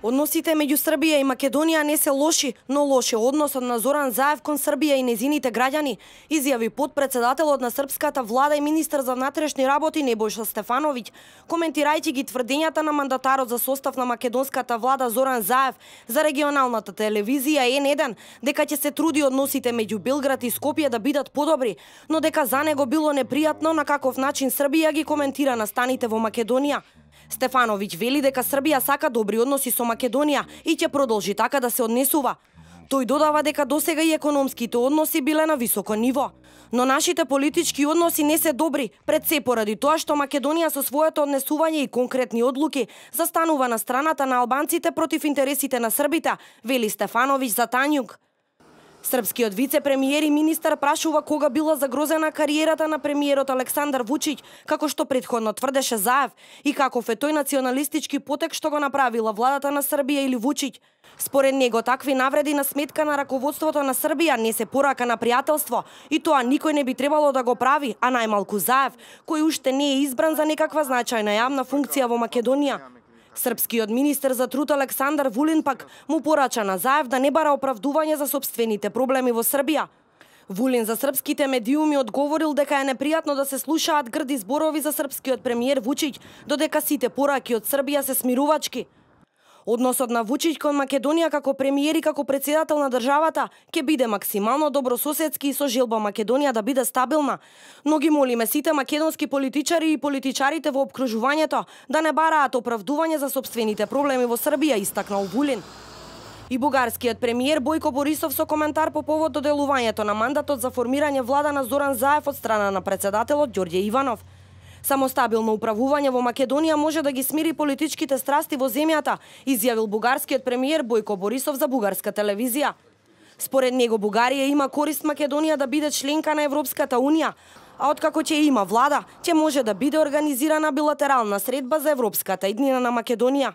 Односите меѓу Србија и Македонија не се лоши, но лош е односот на Зоран Заев кон Србија и незините граѓани, изјави потпредседателот на српската влада и министар за внатрешни работи Небојша Стефановиќ, коментирајќи ги тврдењата на мандатарот за состав на македонската влада Зоран Заев за регионалната телевизија N1 дека ќе се труди односите меѓу Белград и Скопје да бидат подобри, но дека за него било непријатно на каков начин Србија ги коментира настаните во Македонија. Стефановиќ вели дека Србија сака добри односи со Македонија и ќе продолжи така да се однесува. Тој додава дека досега и економските односи биле на високо ниво. Но нашите политички односи не се добри, пред се поради тоа што Македонија со своето однесување и конкретни одлуки застанува на страната на албанците против интересите на србите, вели Стефановиќ за Тањуг. Српскиот вице-премиер и министар прашува кога била загрозена кариерата на премиерот Александар Вучиќ, како што претходно тврдеше Заев, и каков е тој националистички потек што го направила владата на Србија или Вучиќ. Според него такви навреди на сметка на раководството на Србија не се порака на пријателство и тоа никој не би требало да го прави, а најмалку Заев, кој уште не е избран за некаква значајна јавна функција во Македонија. Српскиот министер за труд Александар Вулин пак му порача на Заев да не бара оправдување за сопствените проблеми во Србија. Вулин за српските медиуми одговорил дека е непријатно да се слушаат грди зборови за српскиот премиер Вучиќ, додека сите пораки од Србија се смирувачки. Односот на Вучиќ кон Македонија како премиер и како председател на државата ќе биде максимално добрососедски и со желба Македонија да биде стабилна, но ги молиме сите македонски политичари и политичарите во опкружувањето да не бараат оправдување за сопствените проблеми во Србија, истакнал Вулин. И бугарскиот премиер Бојко Борисов со коментар по повод доделувањето на мандатот за формирање влада на Зоран Заев од страна на председателот Ѓорѓе Иванов. Само стабилно управување во Македонија може да ги смири политичките страсти во земјата, изјавил бугарскиот премиер Бојко Борисов за бугарска телевизија. Според него Бугарија има корист Македонија да биде членка на Европската унија, а откако ќе има влада, ќе може да биде организирана билатерална средба за европската иднина на Македонија.